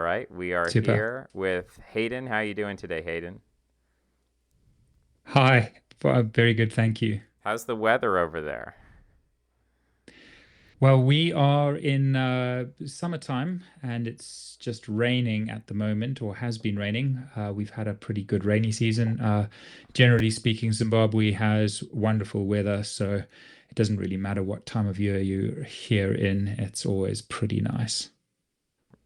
Right? We are Super. here with Hayden. How are you doing today, Hayden? Hi. Very good, thank you. How's the weather over there? Well, we are in summertime and it's just raining at the moment, or has been raining. We've had a pretty good rainy season. Generally speaking, Zimbabwe has wonderful weather, so it doesn't really matter what time of year you're here in, it's always pretty nice.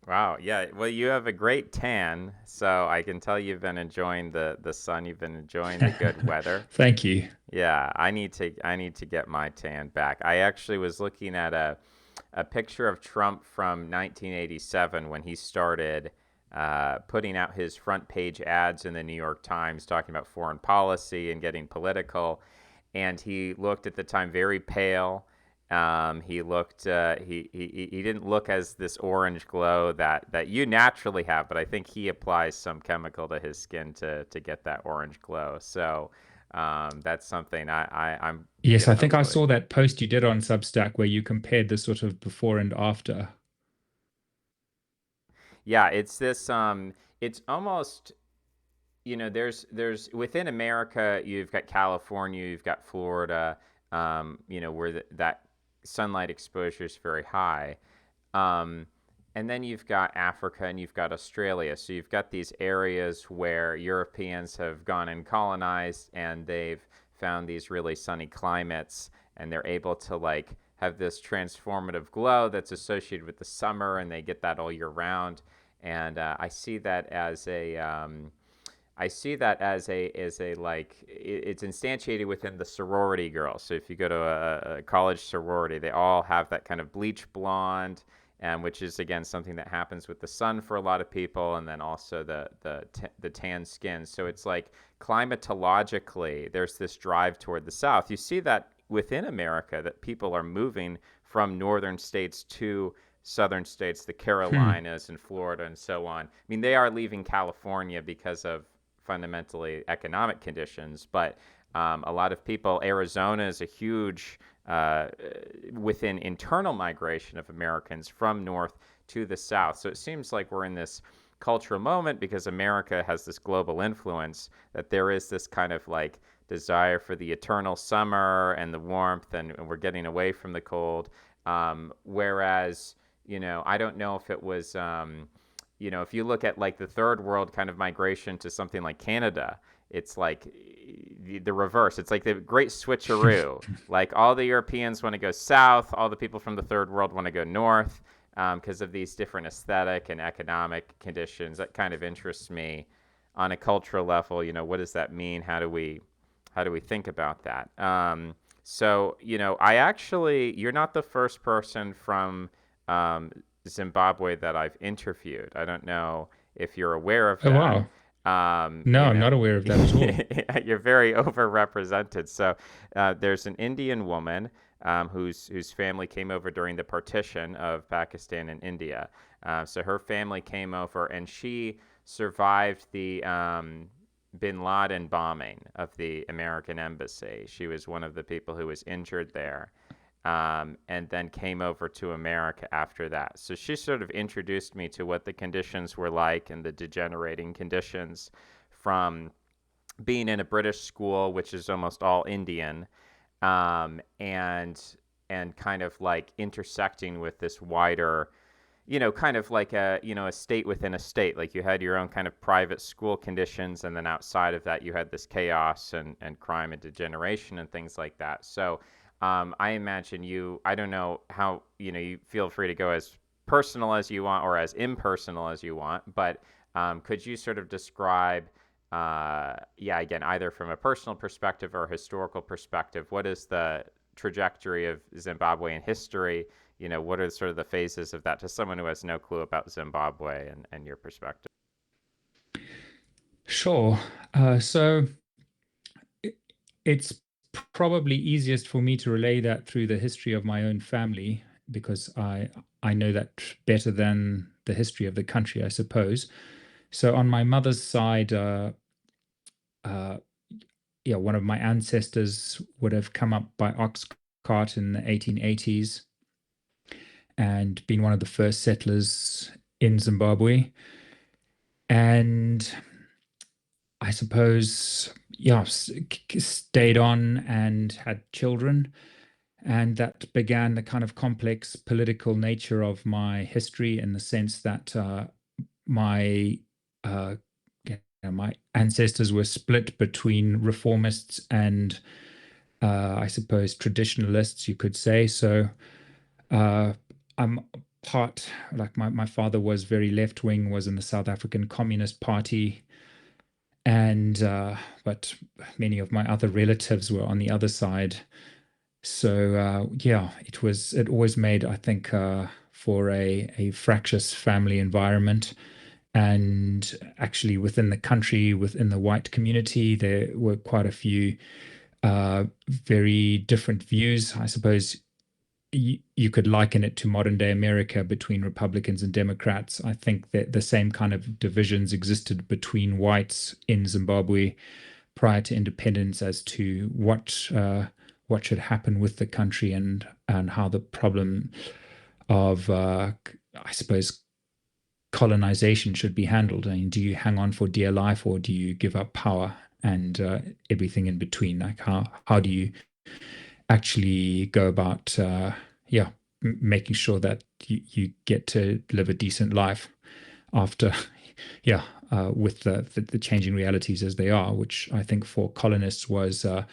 Wow, yeah. Well, you have a great tan, so I can tell you've been enjoying the sun. You've been enjoying the good weather. Thank you. Yeah, I need to get my tan back. I actually was looking at a picture of Trump from 1987 when he started putting out his front page ads in the New York Times talking about foreign policy and getting political. And he looked at the time very pale. He looked he didn't look as this orange glow that you naturally have, but I think he applies some chemical to his skin to get that orange glow. So that's something I'm Yes, I think I hopefully. saw that post you did on Substack where you compared the sort of before and after. Yeah, it's this it's almost, there's within America, you've got California, you've got Florida, where that sunlight exposure is very high. Um, and then you've got Africa and you've got Australia. So you've got these areas where Europeans have gone and colonized and they've found these really sunny climates and they're able to like have this transformative glow that's associated with the summer and they get that all year round. And I see that as a like it's instantiated within the sorority girls. So if you go to a college sorority, they all have that kind of bleach blonde, and which is again something that happens with the sun for a lot of people, and then also the tan skin. So it's like climatologically, there's this drive toward the south. You see that within America that people are moving from northern states to southern states, the Hmm. Carolinas and Florida and so on. I mean, they are leaving California because of fundamentally economic conditions, but a lot of people, Arizona is a huge within internal migration of Americans from north to the south. So it seems like we're in this cultural moment because America has this global influence that there is this kind of like desire for the eternal summer and the warmth, and we're getting away from the cold. Whereas, I don't know if it was if you look at like the third world kind of migration to something like Canada, it's like the reverse. It's like the great switcheroo. Like all the Europeans want to go south, all the people from the third world want to go north because of these different aesthetic and economic conditions. That kind of interests me on a cultural level. What does that mean? How do we think about that? So, you're not the first person from um, Zimbabwe that I've interviewed. I don't know if you're aware of Oh, that. wow. No, I'm not aware of that at all. You're very overrepresented. So there's an Indian woman whose family came over during the partition of Pakistan and India. So her family came over, and she survived the Bin Laden bombing of the American embassy. She was one of the people who was injured there, and then came over to America after that. So she sort of introduced me to what the conditions were like and the degenerating conditions from being in a British school, which is almost all Indian, and kind of like intersecting with this wider, kind of like a state within a state. Like you had your own kind of private school conditions, and then outside of that, you had this chaos and crime and degeneration and things like that. So I imagine I don't know how, you feel free to go as personal as you want or as impersonal as you want, but could you sort of describe, yeah, again, either from a personal perspective or a historical perspective, what is the trajectory of Zimbabwean history? What are sort of the phases of that to someone who has no clue about Zimbabwe and your perspective? Sure. So it, it's probably easiest for me to relay that through the history of my own family because I know that better than the history of the country, I suppose. So on my mother's side, uh, yeah, one of my ancestors would have come up by ox cart in the 1880s and been one of the first settlers in Zimbabwe, and I suppose, yeah, stayed on and had children. And that began the kind of complex political nature of my history in the sense that my uh, my ancestors were split between reformists and I suppose traditionalists, you could say. So uh, I'm part like my father was very left wing, was in the South African Communist Party, and but many of my other relatives were on the other side. So yeah, it always made, I think, for a fractious family environment. And actually, within the country, within the white community, there were quite a few very different views. I suppose you could liken it to modern day America between Republicans and Democrats. I think that the same kind of divisions existed between whites in Zimbabwe prior to independence as to what should happen with the country, and how the problem of I suppose colonization should be handled. I mean, do you hang on for dear life, or do you give up power, and everything in between? Like how do you actually go about yeah, making sure that you get to live a decent life after yeah, with the changing realities as they are, which I think for colonists was a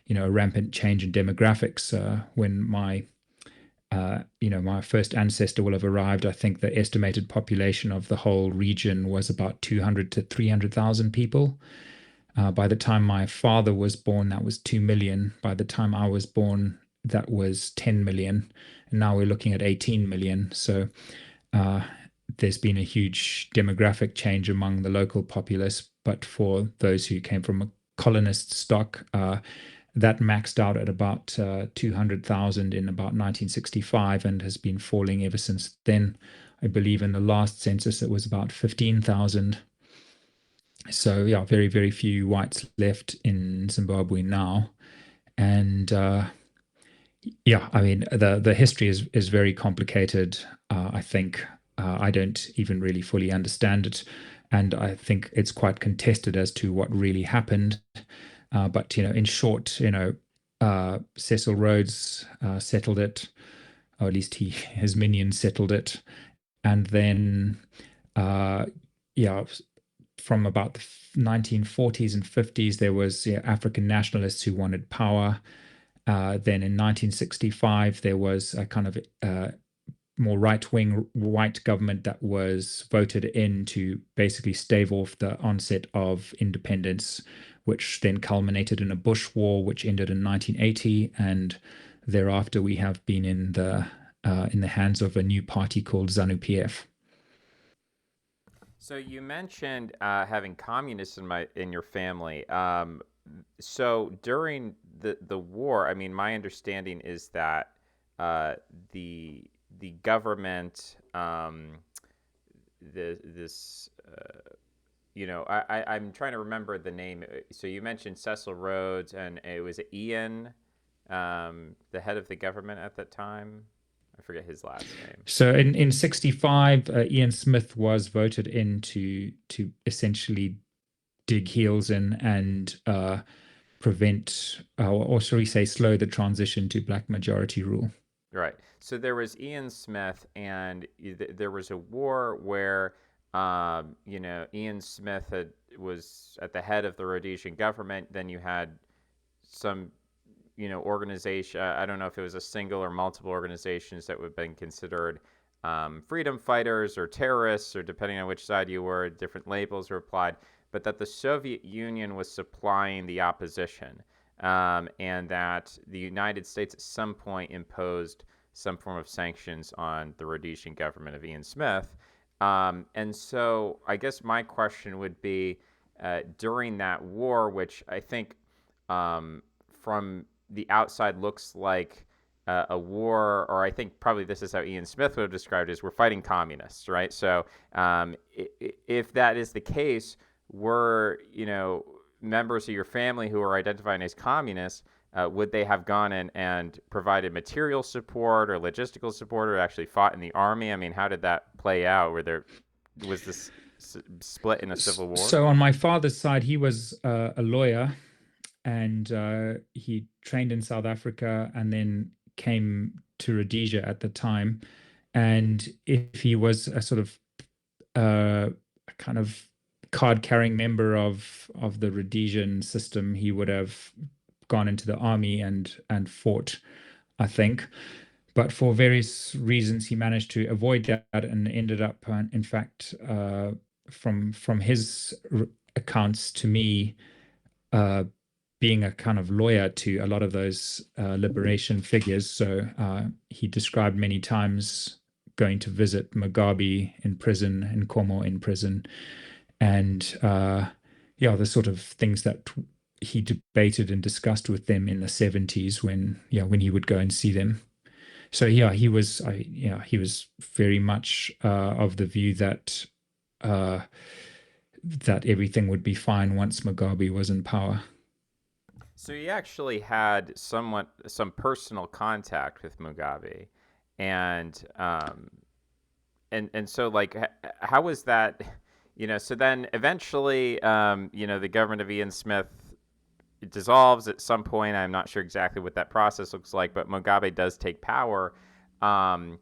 rampant change in demographics. When my first ancestor will have arrived, I think the estimated population of the whole region was about 200 to 300,000 people. By the time my father was born, that was 2 million. By the time I was born, that was 10 million. And now we're looking at 18 million. So uh, there's been a huge demographic change among the local populace. But for those who came from a colonist stock, that maxed out at about 200,000 in about 1965 and has been falling ever since then. I believe in the last census it was about 15,000. So yeah, very, very few whites left in Zimbabwe now. And yeah, I mean the history is very complicated. I think I don't even really fully understand it, and I think it's quite contested as to what really happened. But in short, Cecil Rhodes settled it, or at least his minions settled it, and then yeah, from about the 1940s and 50s, there was African nationalists who wanted power. Then in 1965, there was a kind of more right-wing white government that was voted in to basically stave off the onset of independence, which then culminated in a Bush war, which ended in 1980, and thereafter we have been in the hands of a new party called ZANU-PF. So you mentioned having communists in your family. So during the war, I mean, my understanding is that uh, the the government, this I'm trying to remember the name. So you mentioned Cecil Rhodes, and it was Ian, the head of the government at that time. I forget his last name. So in 65, Ian Smith was voted in to essentially dig heels in and prevent, or shall we say, slow the transition to black majority rule. Right. So there was Ian Smith, and there was a war where, Ian Smith was at the head of the Rhodesian government. Then you had some, organization. I don't know if it was a single or multiple organizations that would have been considered freedom fighters or terrorists, or depending on which side you were, different labels were applied. But that the Soviet Union was supplying the opposition, and that the United States at some point imposed some form of sanctions on the Rhodesian government of Ian Smith. And so I guess my question would be, during that war, which I think from the outside looks like a war, or I think probably this is how Ian Smith would have described it, is we're fighting communists, right? So if that is the case, were members of your family who are identifying as communists, would they have gone and provided material support or logistical support, or actually fought in the army? I mean, how did that play out? Were there Was this split in a civil war? So on my father's side, he was a lawyer, and he trained in South Africa and then came to Rhodesia at the time. And if he was a sort of a kind of card-carrying member of the Rhodesian system, he would have gone into the army and fought, I think. But for various reasons, he managed to avoid that and ended up, in fact, from his accounts to me, uh, being a kind of lawyer to a lot of those liberation figures. So he described many times going to visit Mugabe in prison, and Nkomo in prison, and yeah, the sort of things that he debated and discussed with them in the 70s when when he would go and see them. So yeah, he was very much of the view that uh, that everything would be fine once Mugabe was in power. So he actually had some personal contact with Mugabe, and so like how was that? So then eventually, the government of Ian Smith, it dissolves at some point. I'm not sure exactly what that process looks like, but Mugabe does take power. Um,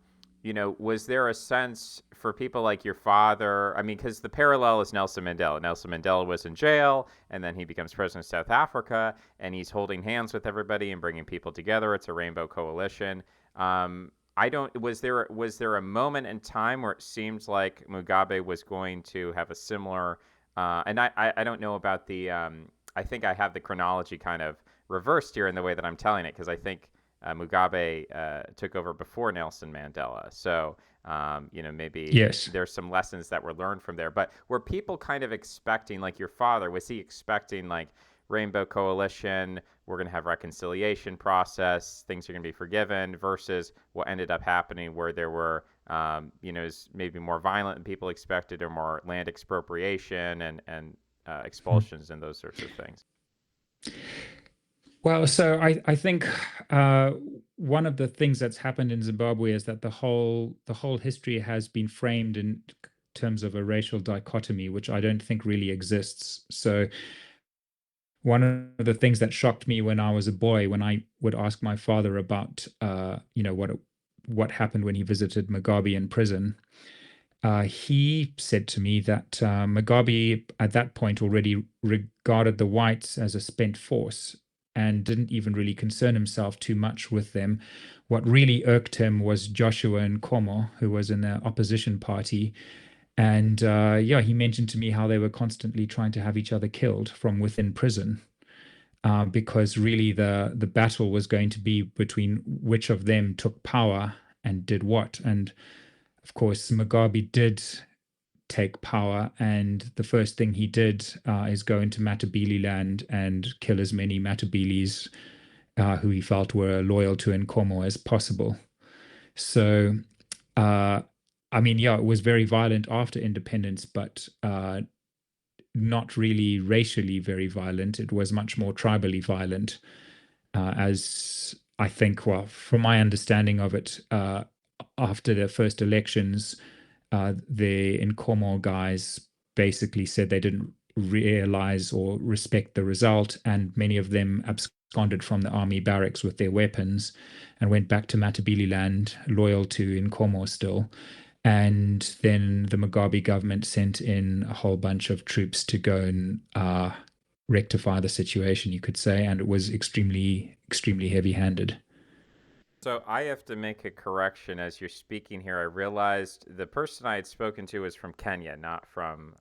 was there a sense for people like your father? I mean, because the parallel is Nelson Mandela. Nelson Mandela was in jail, and then he becomes president of South Africa, and he's holding hands with everybody and bringing people together. It's a rainbow coalition. I don't. Was there a moment in time where it seemed like Mugabe was going to have a similar? And I don't know about the. I think I have the chronology kind of reversed here in the way that I'm telling it, because I think Mugabe took over before Nelson Mandela. So, maybe Yes. there's some lessons that were learned from there. But were people kind of expecting, like your father, was he expecting like Rainbow Coalition, we're going to have reconciliation process, things are going to be forgiven, versus what ended up happening where there were, maybe more violent than people expected, or more land expropriation and expulsions and those sorts of things? Well, so I think one of the things that's happened in Zimbabwe is that the whole history has been framed in terms of a racial dichotomy, which I don't think really exists. So one of the things that shocked me when I was a boy, when I would ask my father about, what happened when he visited Mugabe in prison, he said to me that Mugabe at that point already regarded the whites as a spent force and didn't even really concern himself too much with them. What really irked him was Joshua Nkomo, who was in the opposition party. And yeah, he mentioned to me how they were constantly trying to have each other killed from within prison. Because really the battle was going to be between which of them took power and did what. And of course, Mugabe did take power, and the first thing he did is go into Matabele land and kill as many Matabeles who he felt were loyal to Nkomo as possible. So, uh, I mean, yeah, it was very violent after independence, but not really racially very violent. It was much more tribally violent, as I think, well, from my understanding of it, after the first elections, the Nkomo guys basically said they didn't realize or respect the result, and many of them absconded from the army barracks with their weapons and went back to Matabele land, loyal to Nkomo still. And then the Mugabe government sent in a whole bunch of troops to go and rectify the situation, you could say, and it was extremely, extremely heavy-handed. So I have to make a correction as you're speaking here. I realized the person I had spoken to was from Kenya, not from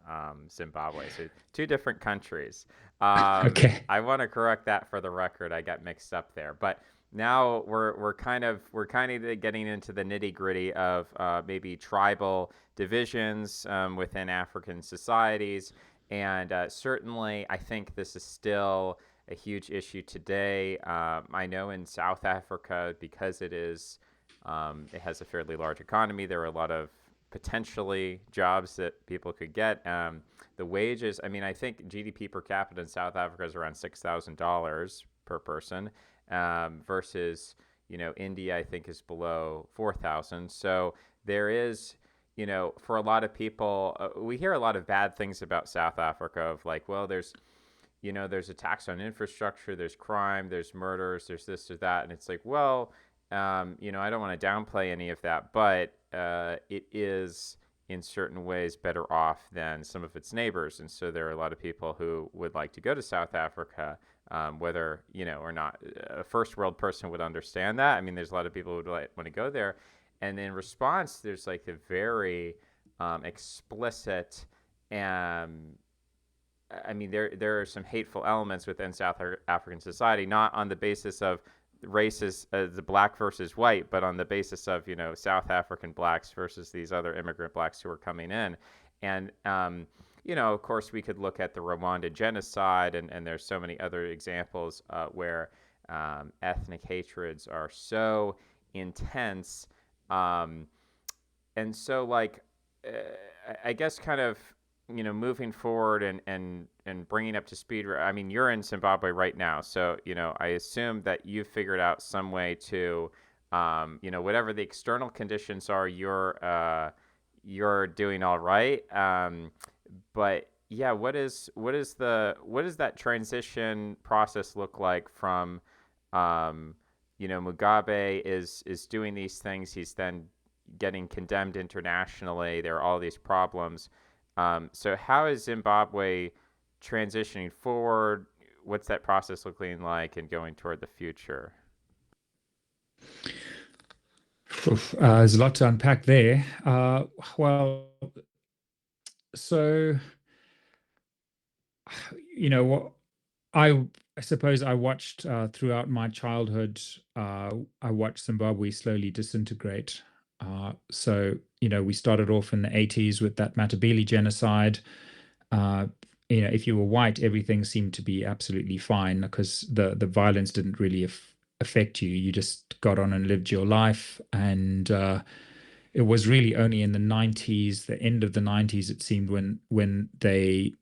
Zimbabwe. So two different countries. Okay. I want to correct that for the record. I got mixed up there. But now we're kind of getting into the nitty gritty of maybe tribal divisions within African societies, and certainly I think this is still a huge issue today. I know in South Africa, because it has a fairly large economy, there are a lot of potentially jobs that people could get. The wages, I mean, I think GDP per capita in South Africa is around $6,000 per person, versus, India, I think, is below 4,000. So there is, for a lot of people, we hear a lot of bad things about South Africa of like, well, there's a tax on infrastructure, there's crime, there's murders, there's this or that. And it's like, well, I don't want to downplay any of that, but it is in certain ways better off than some of its neighbors. And so there are a lot of people who would like to go to South Africa, whether, or not a first world person would understand that. I mean, there's a lot of people who would want to go there. And in response, there's like a very explicit and I mean, there are some hateful elements within South African society, not on the basis of races, the black versus white, but on the basis of South African blacks versus these other immigrant blacks who are coming in, and of course, we could look at the Rwanda genocide, and there's so many other examples where ethnic hatreds are so intense, um, and so like I guess kind of moving forward and bringing up to speed. I mean, you're in Zimbabwe right now, so I assume that you've figured out some way to, whatever the external conditions are, you're doing all right. But yeah, what does that transition process look like from, Mugabe is doing these things. He's then getting condemned internationally. There are all these problems. So how is Zimbabwe transitioning forward? What's that process looking like and going toward the future? Oof, there's a lot to unpack there. Well, so what I I suppose I watched throughout my childhood. I watched Zimbabwe slowly disintegrate. So we started off in the 80s with that Matabele genocide. Uh, if you were white, everything seemed to be absolutely fine because the violence didn't really affect you. You just got on and lived your life, and it was really only in the 90s, the end of the 90s, it seemed, when the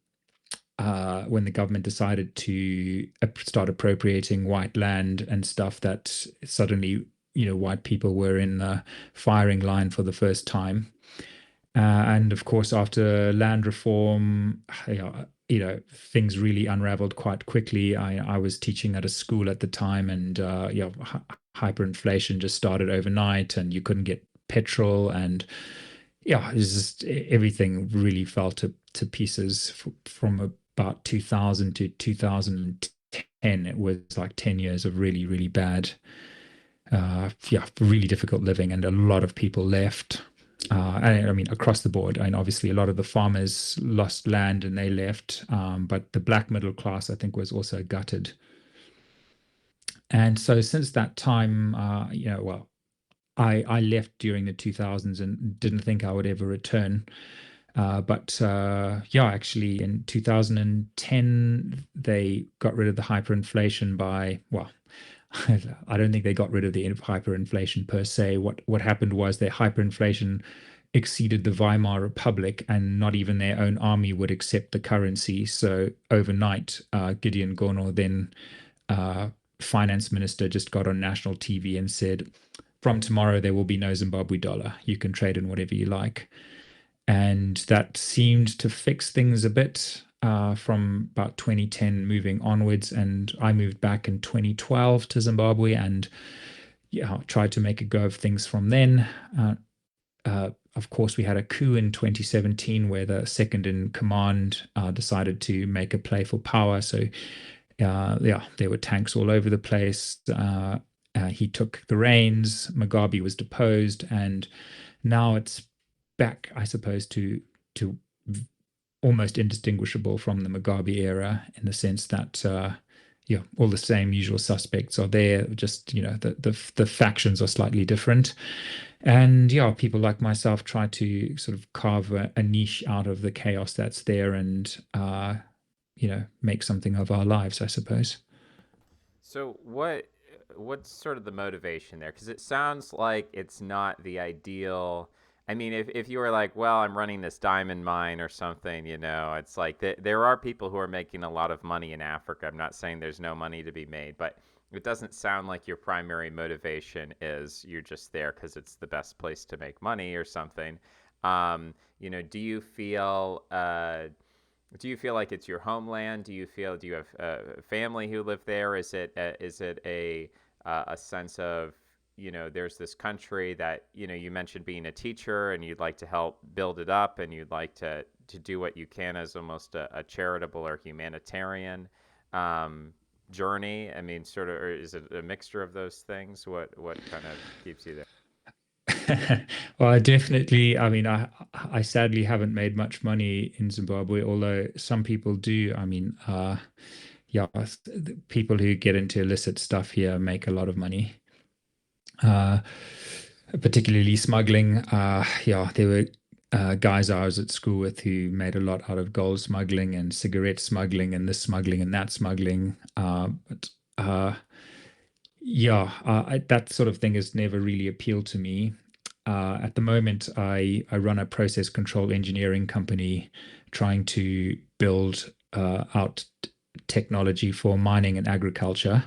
government decided to start appropriating white land and stuff, that suddenly white people were in the firing line for the first time. And of course, after land reform, things really unraveled quite quickly. I was teaching at a school at the time, and hyperinflation just started overnight, and you couldn't get petrol, and it was just everything really fell to pieces from about 2000 to 2010. It was like 10 years of really, really bad, really difficult living, and a lot of people left. And I mean, across the board. And obviously, a lot of the farmers lost land and they left. But the black middle class, I think, was also gutted. And so, since that time, well, I left during the 2000s and didn't think I would ever return. But actually, in 2010, they got rid of the hyperinflation by, well, I don't think they got rid of the hyperinflation per se. What happened was their hyperinflation exceeded the Weimar Republic, and not even their own army would accept the currency. So overnight, Gideon Gono, then uh, finance minister, just got on national TV and said, "From tomorrow, there will be no Zimbabwe dollar. You can trade in whatever you like." And that seemed to fix things a bit from about 2010 moving onwards. And I moved back in 2012 to Zimbabwe, and tried to make a go of things from then. Of course, we had a coup in 2017 where the second in command decided to make a play for power. So there were tanks all over the place. He took the reins. Mugabe was deposed, and now it's back, I suppose, to almost indistinguishable from the Mugabe era, in the sense that all the same usual suspects are there. Just the factions are slightly different, and people like myself try to sort of carve a niche out of the chaos that's there, and make something of our lives, I suppose. So what's sort of the motivation there? Because it sounds like it's not the ideal. I mean, if you were like, well, I'm running this diamond mine or something, it's like there are people who are making a lot of money in Africa. I'm not saying there's no money to be made, but it doesn't sound like your primary motivation is you're just there because it's the best place to make money or something. Do you feel like it's your homeland? Do you have family who live there? Is it a sense of, there's this country that, you mentioned being a teacher and you'd like to help build it up and you'd like to do what you can as almost a charitable or humanitarian um, journey? I mean, sort of, or is it a mixture of those things? What kind of keeps you there? Well, I definitely, I mean, I sadly haven't made much money in Zimbabwe, although some people do. I mean, yeah, the people who get into illicit stuff here make a lot of money, uh, particularly smuggling. Yeah, there were guys I was at school with who made a lot out of gold smuggling and cigarette smuggling and this smuggling and that smuggling. But yeah, that sort of thing has never really appealed to me. At the moment, I run a process control engineering company trying to build out technology for mining and agriculture,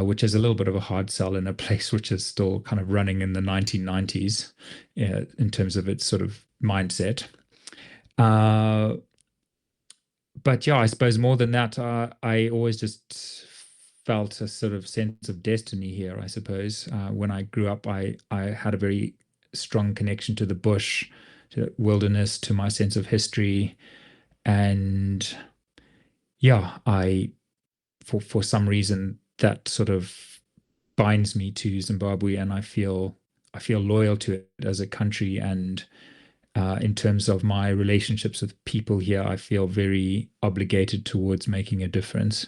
which is a little bit of a hard sell in a place which is still kind of running in the 1990s in terms of its sort of mindset. Uh, but yeah, I suppose more than that, I always just felt a sort of sense of destiny here. I suppose when I grew up, I had a very strong connection to the bush, to the wilderness, to my sense of history, and yeah, I for some reason that sort of binds me to Zimbabwe, and I feel loyal to it as a country, and in terms of my relationships with people here, I feel very obligated towards making a difference.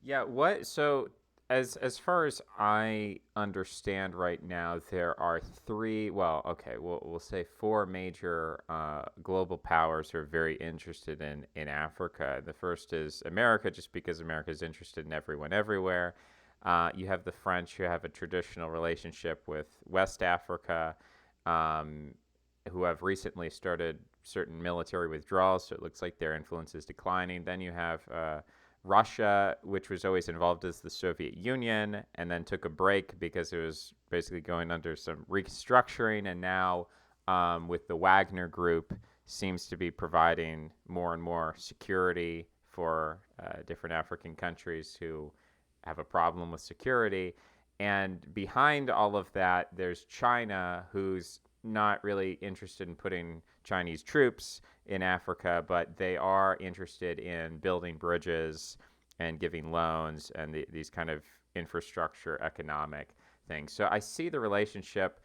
Yeah, so as far as I understand right now, there are three, well, okay, we'll say four major global powers who are very interested in Africa. The first is America, just because America is interested in everyone everywhere. You have the French, who have a traditional relationship with West Africa, um, who have recently started certain military withdrawals, so it looks like their influence is declining. Then you have Russia, which was always involved as the Soviet Union, and then took a break because it was basically going under some restructuring, and now with the Wagner Group, seems to be providing more and more security for different African countries who have a problem with security. And behind all of that, there's China, who's not really interested in putting Chinese troops in Africa, but they are interested in building bridges and giving loans and these kind of infrastructure economic things. So I see the relationship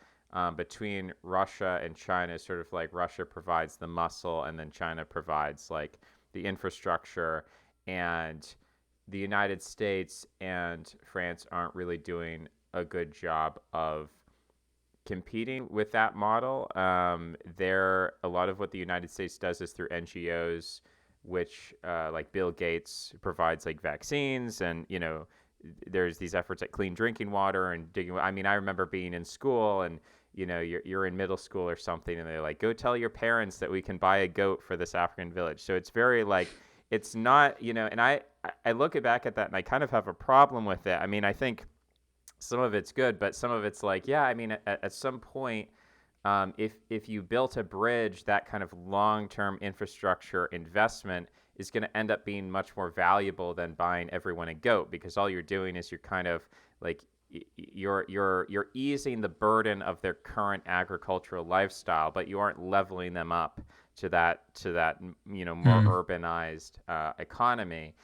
between Russia and China, sort of like Russia provides the muscle and then China provides like the infrastructure, and the United States and France aren't really doing a good job of competing with that model. There, a lot of what the United States does is through NGOs, which, like Bill Gates, provides like vaccines, and there's these efforts at clean drinking water and digging. I mean, I remember being in school, and you're in middle school or something, and they're like, go tell your parents that we can buy a goat for this African village. So it's very like, it's not, and I look back at that and I kind of have a problem with it. I mean, I think some of it's good, but some of it's like, yeah, I mean, at some point, if you built a bridge, that kind of long-term infrastructure investment is going to end up being much more valuable than buying everyone a goat, because all you're doing is you're kind of like you're easing the burden of their current agricultural lifestyle, but you aren't leveling them up to that more Mm. urbanized economy.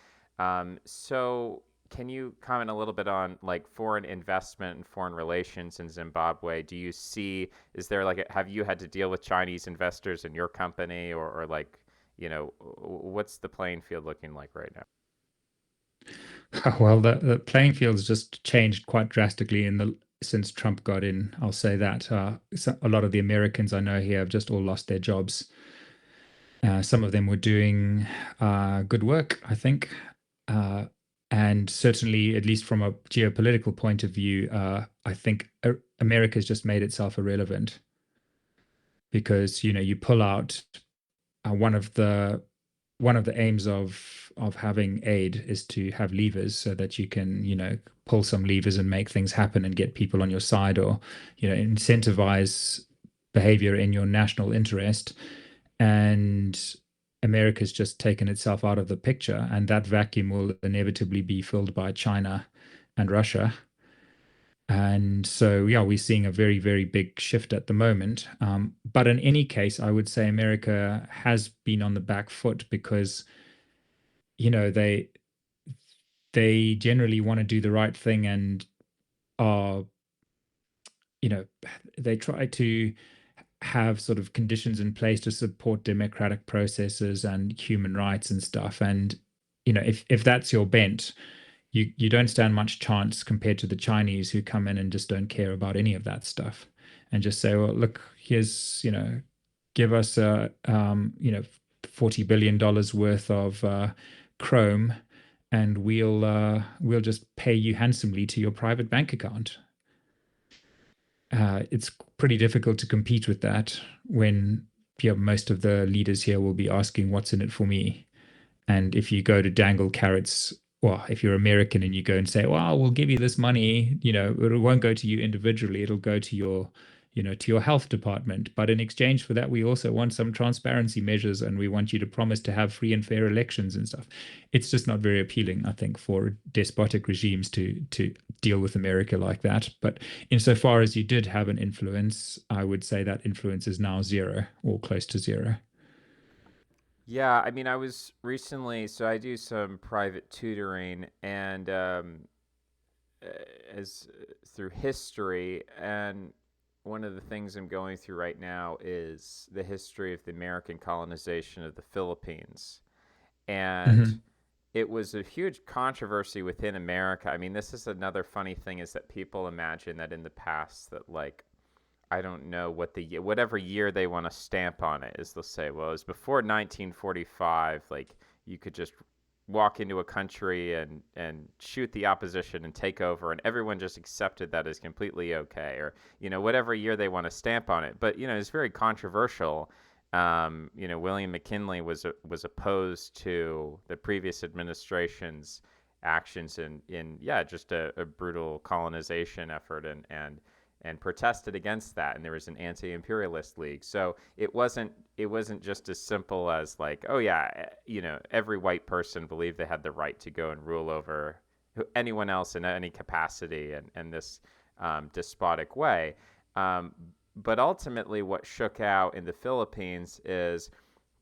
So can you comment a little bit on like foreign investment and foreign relations in Zimbabwe? Do you see, is there like, have you had to deal with Chinese investors in your company, or like, what's the playing field looking like right now? Well, the playing field's just changed quite drastically in the since Trump got in. I'll say that a lot of the Americans I know here have just all lost their jobs. Some of them were doing good work, I think, uh, and certainly, at least from a geopolitical point of view, I think America's just made itself irrelevant because you pull out one of the one of the aims of having aid is to have levers so that you can, pull some levers and make things happen and get people on your side, or, incentivize behavior in your national interest. And America's just taken itself out of the picture, and that vacuum will inevitably be filled by China and Russia. And so, yeah, we're seeing a very, very big shift at the moment. But in any case, I would say America has been on the back foot because, you know, they generally want to do the right thing and are, you know, they try to have sort of conditions in place to support democratic processes and human rights and stuff. And, if that's your bent, you don't stand much chance compared to the Chinese, who come in and just don't care about any of that stuff and just say, well, look, here's, give us $40 billion worth of Chrome, and we'll just pay you handsomely to your private bank account. It's pretty difficult to compete with that when, most of the leaders here will be asking, what's in it for me? And if you go to dangle carrots, well, if you're American and you go and say, well, we'll give you this money, it won't go to you individually. It'll go to your health department. But in exchange for that, we also want some transparency measures, and we want you to promise to have free and fair elections and stuff. It's just not very appealing, I think, for despotic regimes to deal with America like that. But insofar as you did have an influence, I would say that influence is now zero or close to zero. Yeah, I mean, I was recently, so I do some private tutoring, and uh, as through history, and one of the things I'm going through right now is the history of the American colonization of the Philippines. And Hmm. it was a huge controversy within America. I mean, this is another funny thing, is that people imagine that in the past that, like, I don't know what the whatever year they want to stamp on it is, they'll say, well, it was before 1945. Like, you could just walk into a country and shoot the opposition and take over, and everyone just accepted that as completely okay, or whatever year they want to stamp on it. But it's very controversial. William McKinley was opposed to the previous administration's actions in yeah, just a brutal colonization effort, and protested against that, and there was an anti-imperialist league. So it wasn't just as simple as, like, oh yeah, every white person believed they had the right to go and rule over anyone else in any capacity, and this despotic way. um, but ultimately, what shook out in the Philippines is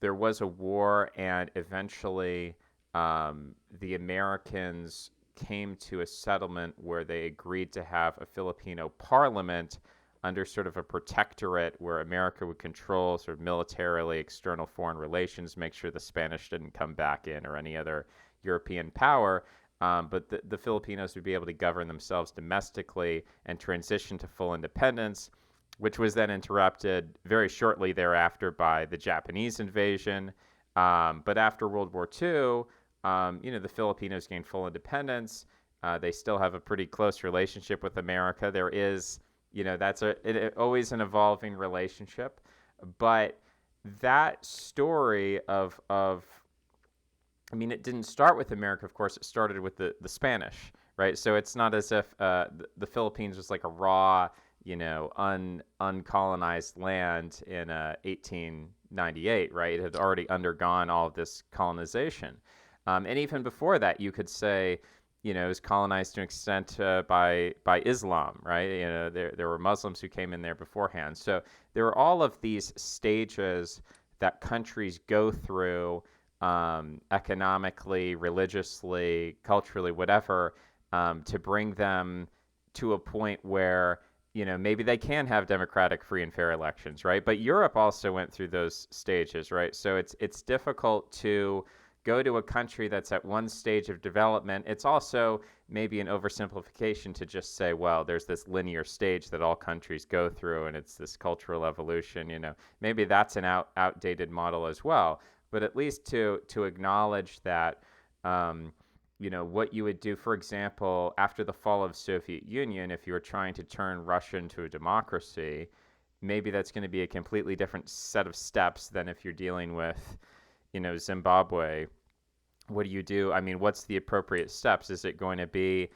there was a war, and eventually the Americans came to a settlement where they agreed to have a Filipino parliament under sort of a protectorate, where America would control sort of militarily external foreign relations, make sure the Spanish didn't come back in, or any other European power. But the Filipinos would be able to govern themselves domestically and transition to full independence, which was then interrupted very shortly thereafter by the Japanese invasion. But after World War II, the Filipinos gained full independence. They still have a pretty close relationship with America. There is, that's always an evolving relationship. But that story of I mean, it didn't start with America, of course. It started with the Spanish, right? So it's not as if the Philippines was like a raw, uncolonized land in 1898, right? It had already undergone all of this colonization. And even before that, you could say, it was colonized to an extent by Islam, right? There were Muslims who came in there beforehand. So there are all of these stages that countries go through, economically, religiously, culturally, whatever, to bring them to a point where maybe they can have democratic, free and fair elections, right? But Europe also went through those stages, right? So it's difficult to go to a country that's at one stage of development. It's also maybe an oversimplification to just say, well, there's this linear stage that all countries go through, and it's this cultural evolution. Maybe that's an outdated model as well. But at least to acknowledge that, what you would do, for example, after the fall of Soviet Union, if you were trying to turn Russia into a democracy, maybe that's going to be a completely different set of steps than if you're dealing with Zimbabwe, what do you do? I mean, what's the appropriate steps? Is it going to be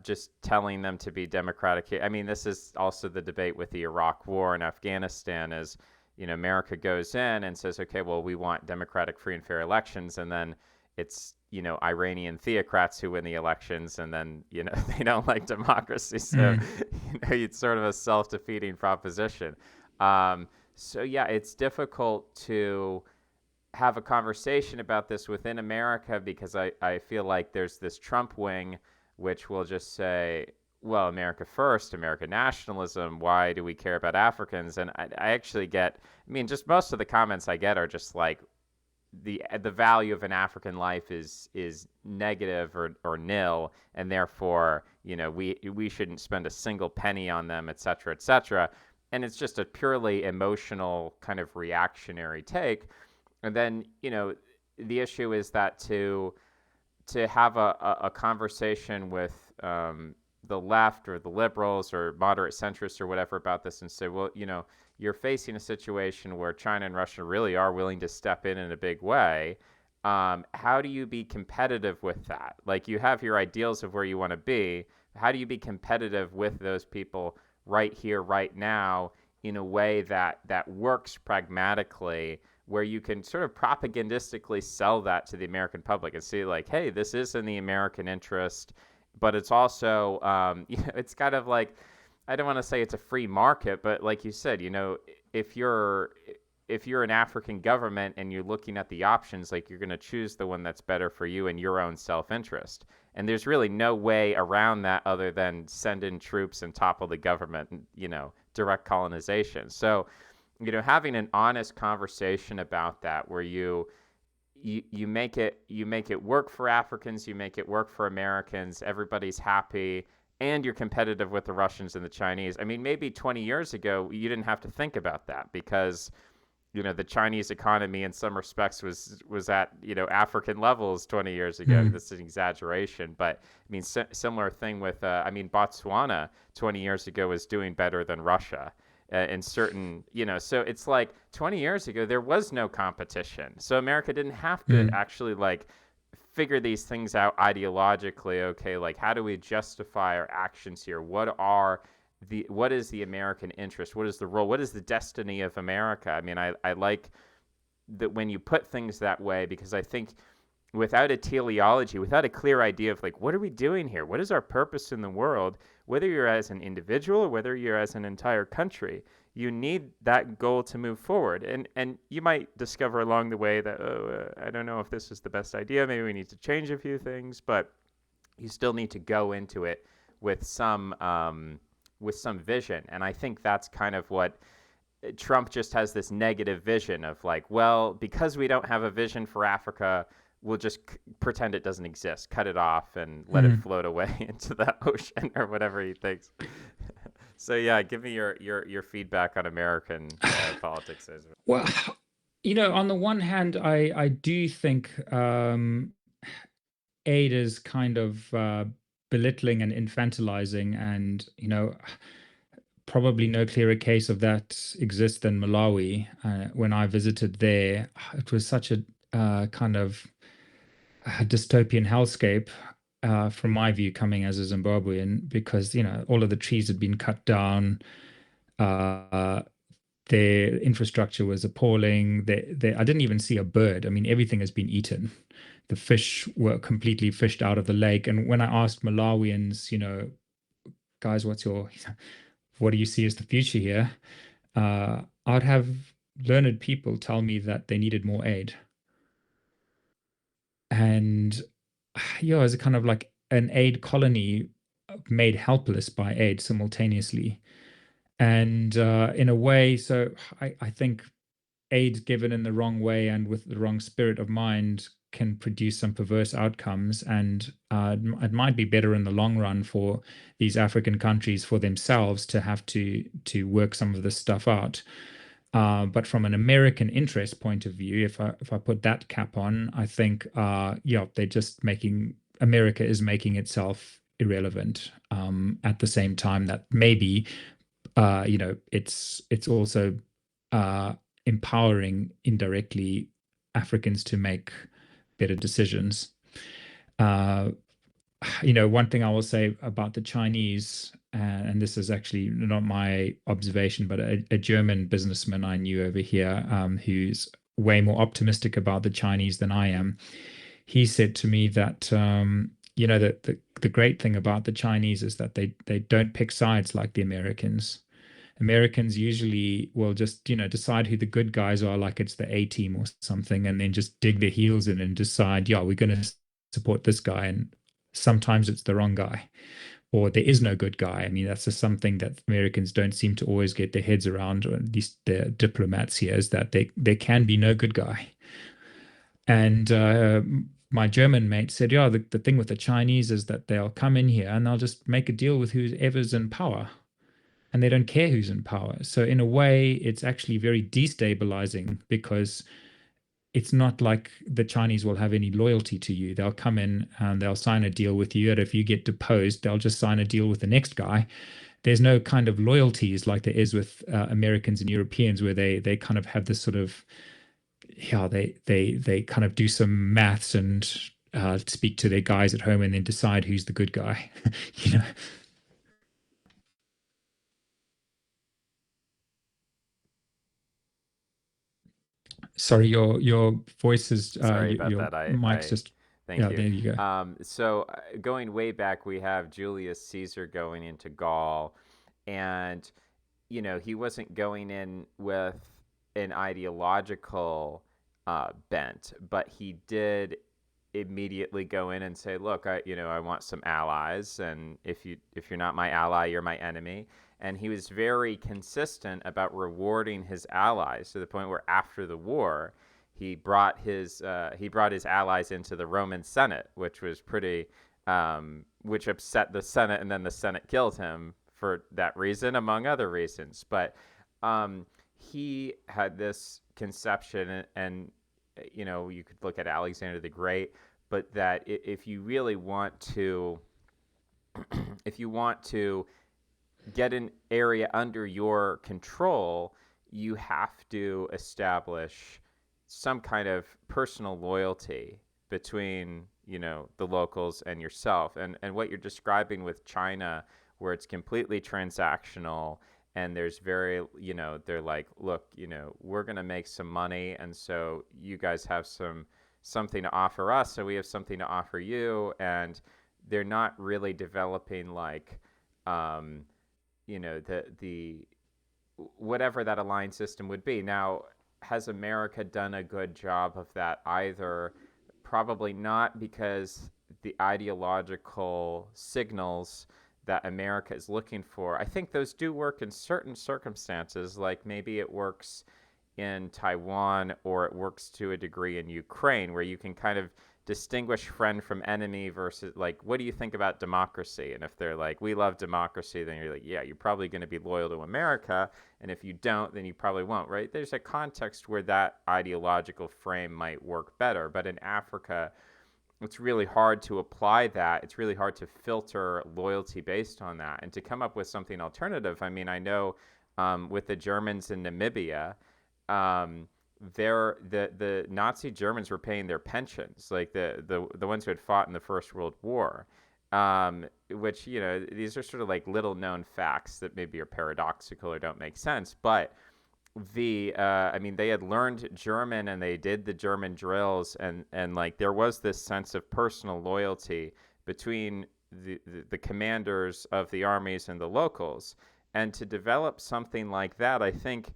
just telling them to be democratic? I mean, this is also the debate with the Iraq War and Afghanistan. Is America goes in and says, okay, well, we want democratic, free and fair elections, and then it's Iranian theocrats who win the elections, and then they don't like democracy, so Mm. it's sort of a self-defeating proposition. So yeah, it's difficult to have a conversation about this within America because I feel like there's this Trump wing which will just say, well, America first, American nationalism, why do we care about Africans? And I actually get, I mean, just most of the comments I get are just like, the value of an African life is negative or nil, and therefore we shouldn't spend a single penny on them, et cetera, et cetera. And it's just a purely emotional kind of reactionary take. And then the issue is that to have a conversation with the left or the liberals or moderate centrists or whatever about this and say, well, you're facing a situation where China and Russia really are willing to step in a big way. How do you be competitive with that? Like, you have your ideals of where you want to be. How do you be competitive with those people right here, right now, in a way that works pragmatically, where you can sort of propagandistically sell that to the American public and say, like, hey, this is in the American interest, but it's also, it's kind of like, I don't want to say it's a free market, but like you said, if you're an African government and you're looking at the options, like, you're going to choose the one that's better for you and your own self-interest. And there's really no way around that other than send in troops and topple the government, direct colonization. So, having an honest conversation about that, where you make it work for Africans, you make it work for Americans, everybody's happy, and you're competitive with the Russians and the Chinese. I mean, maybe 20 years ago you didn't have to think about that because the Chinese economy in some respects was at African levels 20 years ago. Mm. This is an exaggeration, but I mean, similar thing with Botswana 20 years ago was doing better than Russia in certain, so it's like 20 years ago there was no competition, so America didn't have to Mm. actually like figure these things out ideologically. Okay, like, how do we justify our actions here? What is the American interest? What is the role? What is the destiny of America? I mean, I like that when you put things that way, because I think without a teleology, without a clear idea of like, what are we doing here? What is our purpose in the world? Whether you're as an individual or whether you're as an entire country, you need that goal to move forward. And you might discover along the way that, I don't know if this is the best idea. Maybe we need to change a few things, but you still need to go into it with some vision. And I think that's kind of what Trump just has, this negative vision of like, well, because we don't have a vision for Africa, we'll just pretend it doesn't exist, cut it off, and let it Mm. float away into the ocean or whatever he thinks. So yeah, give me your feedback on American politics. Well, on the one hand, I do think aid is kind of belittling and infantilizing, and probably no clearer case of that exists than Malawi. When I visited there, it was such a kind of dystopian hellscape from my view, coming as a Zimbabwean, because all of the trees had been cut down. Uh, their infrastructure was appalling. I didn't even see a bird. I mean, everything has been eaten. The fish were completely fished out of the lake. And when I asked Malawians, guys, what do you see as the future here? I'd have learned people tell me that they needed more aid. And yeah, as a kind of like an aid colony made helpless by aid simultaneously. And in a way, so I think aid given in the wrong way and with the wrong spirit of mind can produce some perverse outcomes. And it might be better in the long run for these African countries for themselves to have to work some of this stuff out. But from an American interest point of view, if I put that cap on, I think yeah, they're just making America is making itself irrelevant. At the same time that maybe it's also empowering indirectly Africans to make better decisions. Uh, One thing I will say about the Chinese, and this is actually not my observation, but a German businessman I knew over here, who's way more optimistic about the Chinese than I am. He said to me that that the great thing about the Chinese is that they don't pick sides like the Americans. Americans usually will just, decide who the good guys are, like it's the A team or something, and then just dig their heels in and decide, yeah, we're going to support this guy. And sometimes it's the wrong guy, or there is no good guy. I mean, that's just something that Americans don't seem to always get their heads around, or at least the diplomats here, is that there can be no good guy. And my German mate said, yeah, the thing with the Chinese is that they'll come in here and they'll just make a deal with whoever's in power, and they don't care who's in power. So in a way, it's actually very destabilizing, because it's not like the Chinese will have any loyalty to you. They'll come in and they'll sign a deal with you, and if you get deposed, they'll just sign a deal with the next guy. There's no kind of loyalties like there is with Americans and Europeans, where they kind of have this sort of, yeah, they kind of do some maths and speak to their guys at home and then decide who's the good guy. you know Sorry, your voice is Sorry about your that. mic's I just, thank yeah, you. there you go. Going way back, we have Julius Caesar going into Gaul, and he wasn't going in with an ideological bent, but he did immediately go in and say, "Look, I want some allies, and if you're not my ally, you're my enemy." And he was very consistent about rewarding his allies, to the point where after the war, he brought his allies into the Roman Senate, which was pretty, which upset the Senate, and then the Senate killed him for that reason, among other reasons. But he had this conception, and you could look at Alexander the Great, but that if you really want to, if you want to get an area under your control, you have to establish some kind of personal loyalty between the locals and yourself. And what you're describing with China, where it's completely transactional, and there's very, they're like, look, we're going to make some money, and so you guys have something to offer us, so we have something to offer you. And they're not really developing, like, um, the whatever that alliance system would be. Now, has America done a good job of that either? Probably not, because the ideological signals that America is looking for, I think those do work in certain circumstances, like maybe it works in Taiwan, or it works to a degree in Ukraine, where you can kind of distinguish friend from enemy, versus, like, what do you think about democracy? And if they're like, we love democracy, then you're like, yeah, you're probably going to be loyal to America. And if you don't, then you probably won't, right? There's a context where that ideological frame might work better. But in Africa, it's really hard to apply that. It's really hard to filter loyalty based on that, and to come up with something alternative. I mean, I know with the Germans in Namibia, um, the Nazi Germans were paying their pensions, like the ones who had fought in the First World War, which, these are sort of like little known facts that maybe are paradoxical or don't make sense. But I mean, they had learned German, and they did the German drills, and like there was this sense of personal loyalty between the commanders of the armies and the locals. And to develop something like that, I think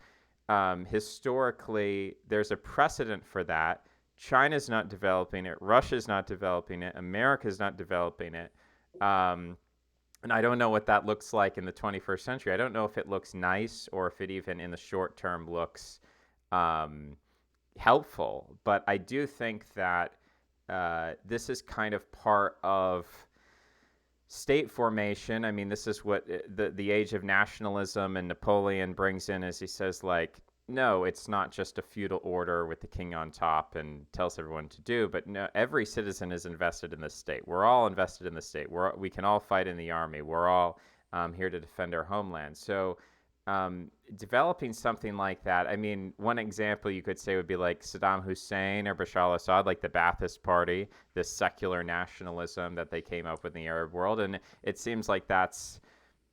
historically there's a precedent for that. China's not developing it, Russia's not developing it, America's not developing it. And I don't know what that looks like in the 21st century. I don't know if it looks nice, or if it even in the short term looks um, helpful. But I do think that this is kind of part of state formation. I mean, this is what the age of nationalism and Napoleon brings in, as he says, like, no, it's not just a feudal order with the king on top and tells everyone to do, but no, every citizen is invested in the state. We're all invested in the state. We can all fight in the army. We're all here to defend our homeland. So developing something like that. I mean, one example you could say would be like Saddam Hussein or Bashar al-Assad, like the Ba'athist Party, this secular nationalism that they came up with in the Arab world, and it seems like that's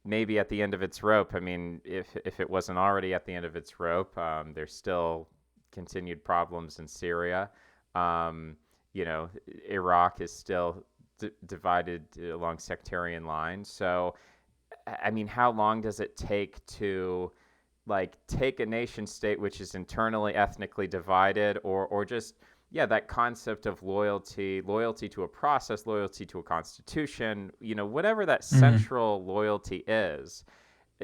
maybe at the end of its rope. I mean, if it wasn't already at the end of its rope, there's still continued problems in Syria. Um, Iraq is still divided along sectarian lines. So, I mean, how long does it take to like take a nation state which is internally ethnically divided, or just that concept of loyalty to a process, loyalty to a constitution, whatever that Mm. central loyalty is.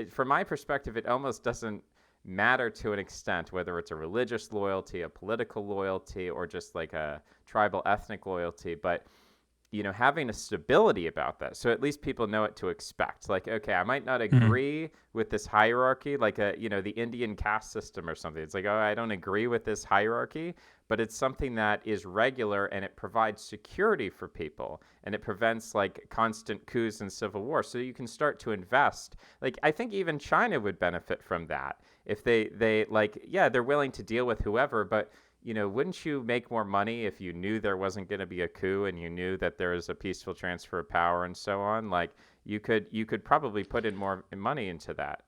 From my perspective, it almost doesn't matter to an extent whether it's a religious loyalty, a political loyalty, or just like a tribal ethnic loyalty, but having a stability about that. So at least people know what to expect. Like, okay, I might not Mm. agree with this hierarchy, like the Indian caste system or something. It's like, oh, I don't agree with this hierarchy, but it's something that is regular and it provides security for people and it prevents like constant coups and civil war. So you can start to invest. Like, I think even China would benefit from that if they like, yeah, they're willing to deal with whoever, but wouldn't you make more money if you knew there wasn't going to be a coup and you knew that there was a peaceful transfer of power and so on? Like you could probably put in more money into that.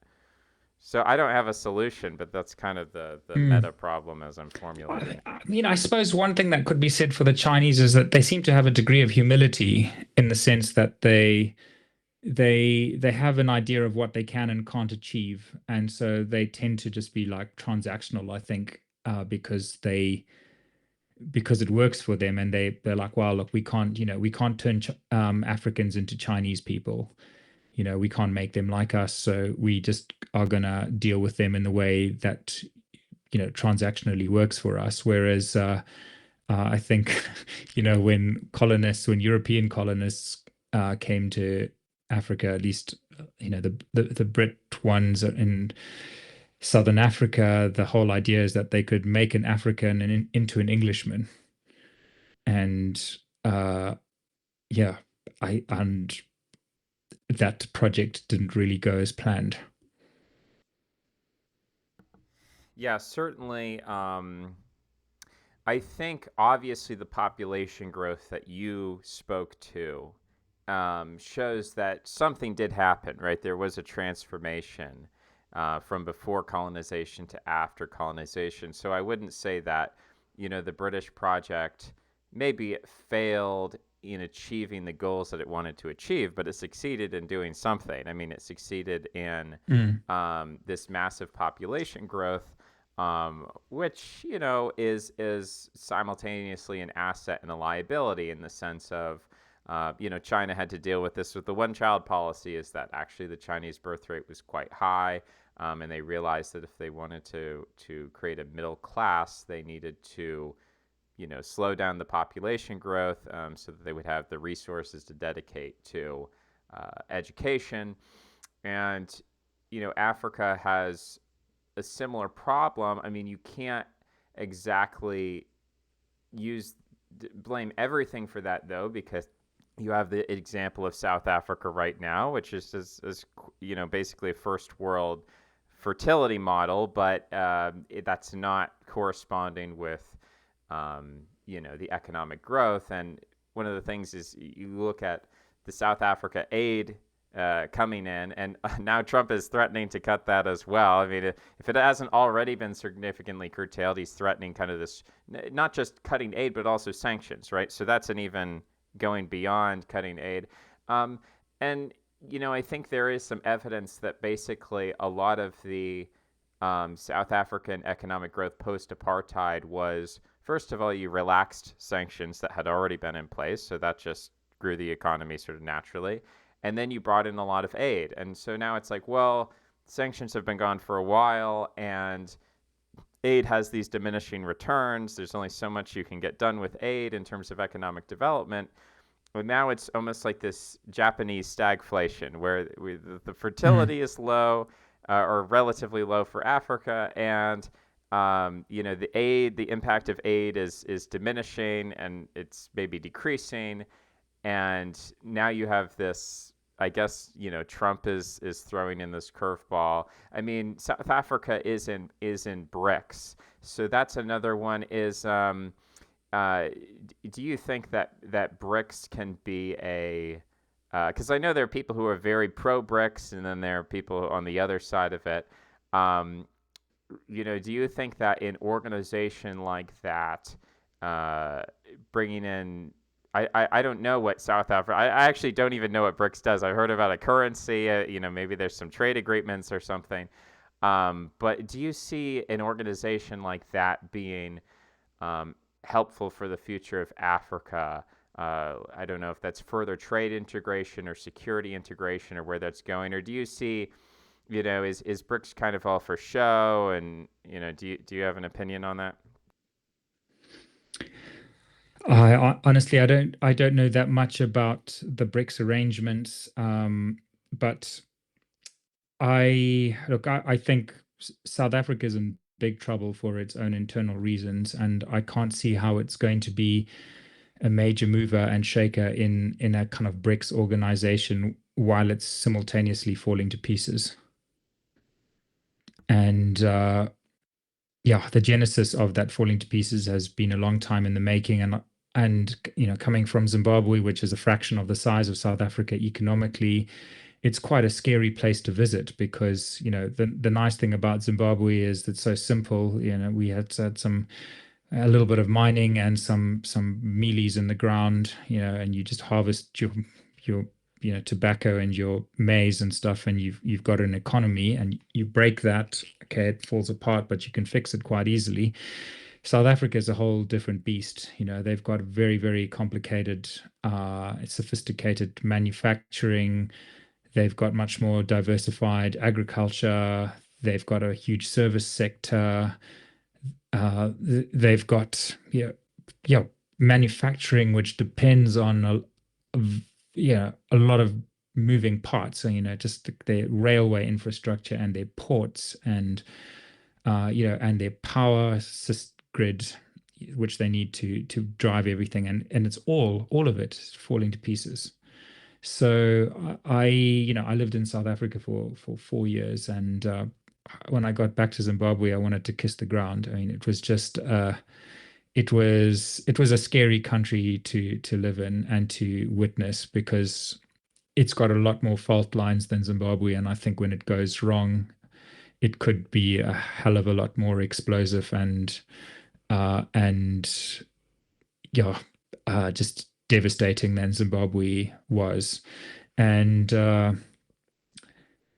So I don't have a solution, but that's kind of the Mm. meta problem as I'm formulating it. I mean, I suppose one thing that could be said for the Chinese is that they seem to have a degree of humility in the sense that they have an idea of what they can and can't achieve, and so they tend to just be like transactional, I think, because it works for them, and they're like, well, look, we can't turn Africans into Chinese people. We can't make them like us, so we just are gonna deal with them in the way that transactionally works for us. Whereas I think when European colonists came to Africa, at least the Brit ones in Southern Africa, the whole idea is that they could make an African into an Englishman, and uh, yeah, I and that project didn't really go as planned. Yeah, certainly. I think obviously the population growth that you spoke to shows that something did happen, right? There was a transformation from before colonization to after colonization. So I wouldn't say that, the British project maybe it failed in achieving the goals that it wanted to achieve, but it succeeded in doing something. I mean, it succeeded in Mm. this massive population growth, which is simultaneously an asset and a liability in the sense of China had to deal with this with the one-child policy. Is that actually the Chinese birth rate was quite high, and they realized that if they wanted to create a middle class, they needed to slow down the population growth so that they would have the resources to dedicate to education. And Africa has a similar problem. I mean, you can't exactly use blame everything for that though, because you have the example of South Africa right now, which is basically a first world fertility model, but that's not corresponding with the economic growth. And one of the things is you look at the South Africa aid coming in, and now Trump is threatening to cut that as well. I mean, if it hasn't already been significantly curtailed, he's threatening kind of this, not just cutting aid, but also sanctions, right? So that's an even going beyond cutting aid. And, I think there is some evidence that basically a lot of the South African economic growth post apartheid was, first of all, you relaxed sanctions that had already been in place. So that just grew the economy sort of naturally. And then you brought in a lot of aid. And so now it's like, well, sanctions have been gone for a while and aid has these diminishing returns. There's only so much you can get done with aid in terms of economic development. But now it's almost like this Japanese stagflation where the Mm. fertility is low or relatively low for Africa, and the impact of aid is diminishing and it's maybe decreasing, and now you have this I guess Trump is throwing in this curveball. I mean, South Africa is in BRICS, so that's another one. Uh, do you think that BRICS can be a because I know there are people who are very pro BRICS, and then there are people on the other side of it. Um, do you think that an organization like that, uh, bringing in, I don't know what South Africa, I actually don't even know what BRICS does. I heard about a currency, maybe there's some trade agreements or something. But do you see an organization like that being helpful for the future of Africa? I don't know if that's further trade integration or security integration or where that's going. Or do you see, is BRICS kind of all for show? And do you have an opinion on that? Honestly, I don't know that much about the BRICS arrangements, but I think South Africa is in big trouble for its own internal reasons, and I can't see how it's going to be a major mover and shaker in a kind of BRICS organization while it's simultaneously falling to pieces. And yeah, the genesis of that falling to pieces has been a long time in the making, and coming from Zimbabwe, which is a fraction of the size of South Africa economically, it's quite a scary place to visit because the nice thing about Zimbabwe is it's so simple. We had some a little bit of mining and some mealies in the ground, and you just harvest your tobacco and your maize and stuff, and you've got an economy, and you break that, okay, it falls apart, but you can fix it quite easily. South Africa is a whole different beast. They've got very, very complicated, sophisticated manufacturing. They've got much more diversified agriculture. They've got a huge service sector. They've got manufacturing which depends on a lot of moving parts. So just their railway infrastructure and their ports and their power grid, which they need to drive everything, and it's all of it is falling to pieces. So I lived in South Africa for 4 years, and when I got back to Zimbabwe, I wanted to kiss the ground. I mean, it was just it was a scary country to live in and to witness because it's got a lot more fault lines than Zimbabwe, and I think when it goes wrong, it could be a hell of a lot more explosive and yeah, just devastating than Zimbabwe was. And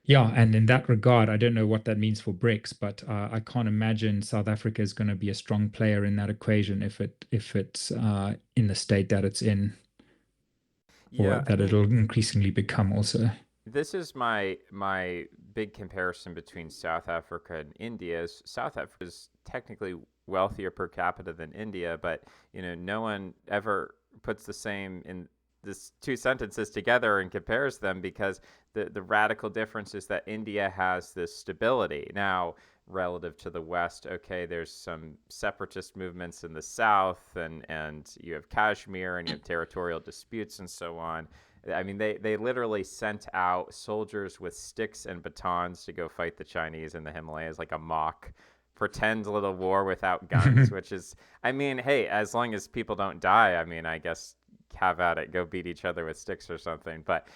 yeah, and in that regard, I don't know what that means for BRICS, but I can't imagine South Africa is going to be a strong player in that equation if it's in the state that it's in, or Yeah, I that mean, it'll increasingly become also. this is my big comparison between South Africa and India. South Africa is technically wealthier per capita than India, but no one ever puts the same in this two sentences together and compares them because the radical difference is that India has this stability. Now, relative to the West, okay, there's some separatist movements in the South, and you have Kashmir, and you have territorial disputes and so on. I mean, they literally sent out soldiers with sticks and batons to go fight the Chinese in the Himalayas, like a mock pretend little war without guns, which is, I mean, hey, as long as people don't die, I mean, I guess have at it, go beat each other with sticks or something. But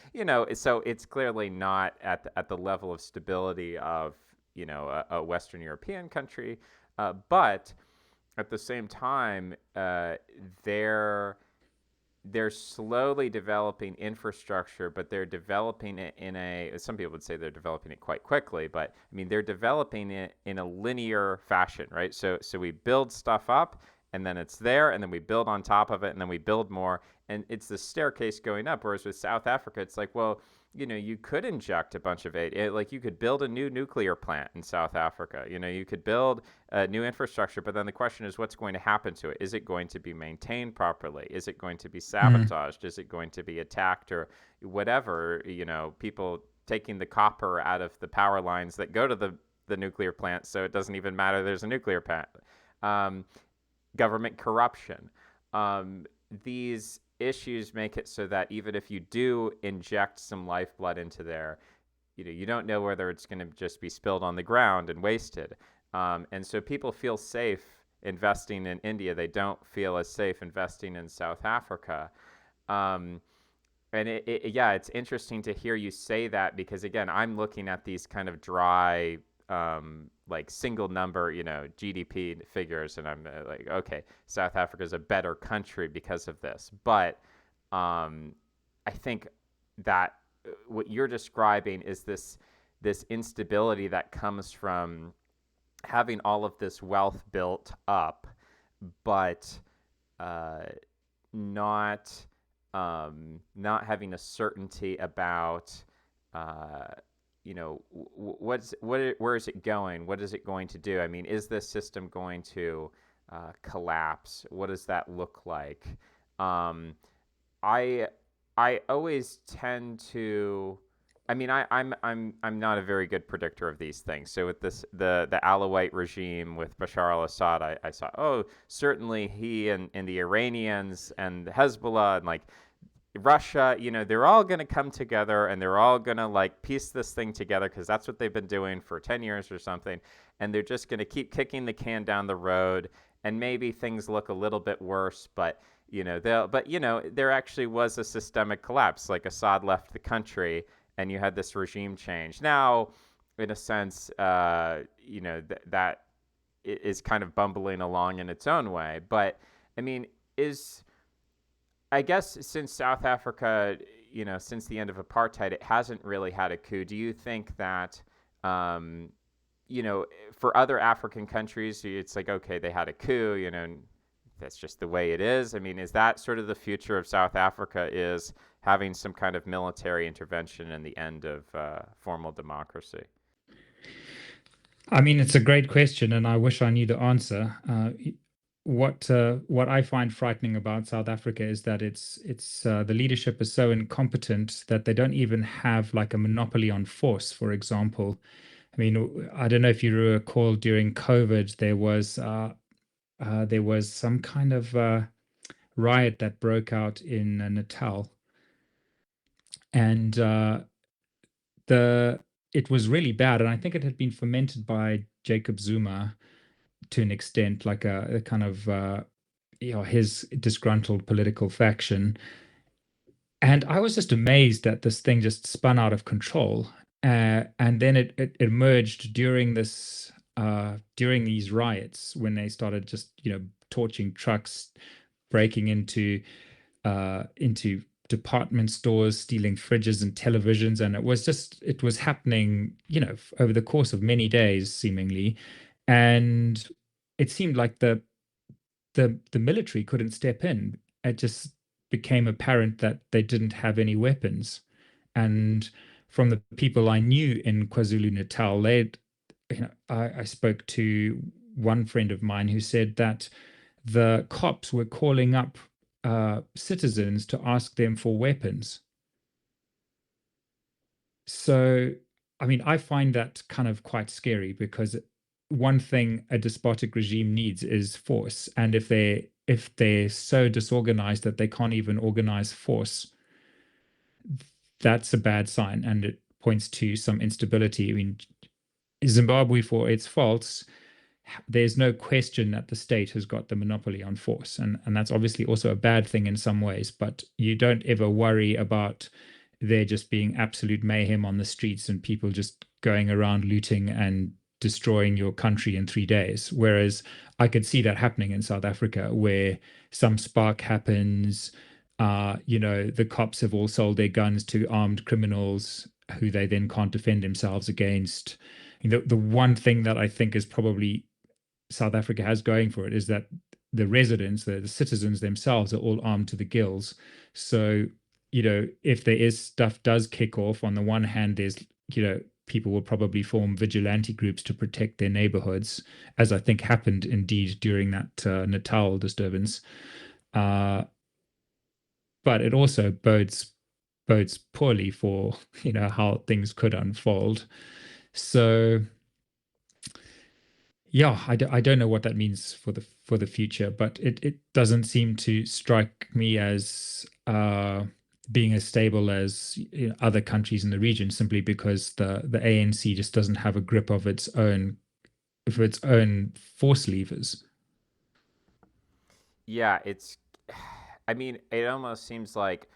so it's clearly not at the level of stability of a Western European country, but at the same time, they're slowly developing infrastructure, but they're developing it in a, some people would say they're developing it quite quickly, but I mean, they're developing it in a linear fashion, right? So we build stuff up, and then it's there, and then we build on top of it, and then we build more, and it's the staircase going up. Whereas with South Africa, it's like, well, you could inject a bunch of aid. Like you could build a new nuclear plant in South Africa. You could build new infrastructure, but then the question is, what's going to happen to it? Is it going to be maintained properly? Is it going to be Mm. sabotaged? Is it going to be attacked or whatever? People taking the copper out of the power lines that go to the nuclear plant, so it doesn't even matter there's a nuclear plant. Um, Government corruption. These issues make it so that even if you do inject some lifeblood into there, you don't know whether it's going to just be spilled on the ground and wasted. And so people feel safe investing in India. They don't feel as safe investing in South Africa. Um, and yeah, it's interesting to hear you say that because again, I'm looking at these kind of dry, like single number, GDP figures, and I'm like, okay, South Africa is a better country because of this. But I think that what you're describing is this instability that comes from having all of this wealth built up, but uh, not not having a certainty about where is it going? What is it going to do? I mean, is this system going to collapse? What does that look like? Um, I I always tend to. I mean, I'm not a very good predictor of these things. So with the Alawite regime with Bashar al-Assad, I saw, oh, certainly he and the Iranians and the Hezbollah and like Russia, they're all going to come together and they're all going to like piece this thing together because that's what they've been doing for 10 years or something. And they're just going to keep kicking the can down the road. And maybe things look a little bit worse, but there actually was a systemic collapse. Like Assad left the country and you had this regime change. Now, in a sense, that is kind of bumbling along in its own way. But I mean, I guess since South Africa, since the end of apartheid, it hasn't really had a coup. Do you think that, um, for other African countries, it's like, okay, they had a coup, that's just the way it is. I mean, is that sort of the future of South Africa, is having some kind of military intervention and the end of formal democracy? I mean, it's a great question, and I wish I knew the answer. What I find frightening about South Africa is that it's the leadership is so incompetent that they don't even have like a monopoly on force. For example, I mean, I don't know if you recall during COVID there was some kind of riot that broke out in Natal, and the it was really bad, and I think it had been fomented by Jacob Zuma to an extent, like a kind of his disgruntled political faction. And I was just amazed that this thing just spun out of control. And then it emerged during these riots when they started just torching trucks, breaking into department stores, stealing fridges and televisions, and it was happening, over the course of many days, seemingly, and it seemed like the military couldn't step in. It just became apparent that they didn't have any weapons, and from the people I knew in KwaZulu Natal, I spoke to one friend of mine who said that the cops were calling up citizens to ask them for weapons. So, I mean, I find that kind of quite scary because one thing a despotic regime needs is force, and if they're so disorganized that they can't even organize force, that's a bad sign, and it points to some instability. I mean, Zimbabwe, for its faults, there's no question that the state has got the monopoly on force, and that's obviously also a bad thing in some ways, but you don't ever worry about there just being absolute mayhem on the streets and people just going around looting and destroying your country in 3 days. Whereas I could see that happening in South Africa, where some spark happens. The cops have all sold their guns to armed criminals who they then can't defend themselves against. The one thing that I think is probably South Africa has going for it is that the residents, the citizens themselves, are all armed to the gills. So, if there is stuff does kick off, on the one hand, there's, people will probably form vigilante groups to protect their neighborhoods, as I think happened indeed during that Natal disturbance. Uh, but it also bodes poorly for how things could unfold. So yeah, I don't know what that means for the future, but it doesn't seem to strike me as being as stable as other countries in the region, simply because the ANC just doesn't have a grip of its own force levers. Yeah, it's. I mean, it almost seems like,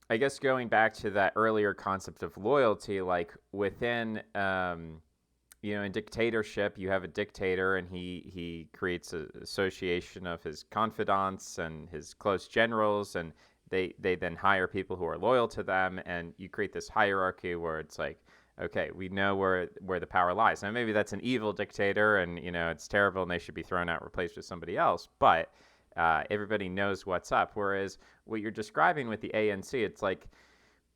I guess, going back to that earlier concept of loyalty, like within, in dictatorship, you have a dictator, and he creates an association of his confidants and his close generals, and they then hire people who are loyal to them, and you create this hierarchy where it's like, okay, we know where the power lies. Now maybe that's an evil dictator, and it's terrible, and they should be thrown out, replaced with somebody else, but everybody knows what's up. Whereas what you're describing with the ANC, it's like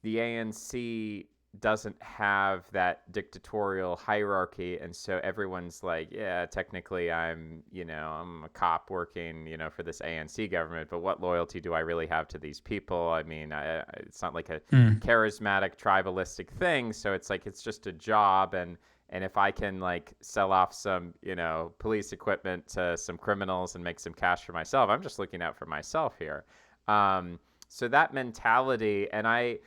the ANC doesn't have that dictatorial hierarchy, and so everyone's like, yeah, technically I'm a cop working for this ANC government, but what loyalty do I really have to these people? I mean, it's not like a Mm. charismatic tribalistic thing, so it's like it's just a job, and if I can like sell off some police equipment to some criminals and make some cash for myself, I'm just looking out for myself here. So that mentality, and I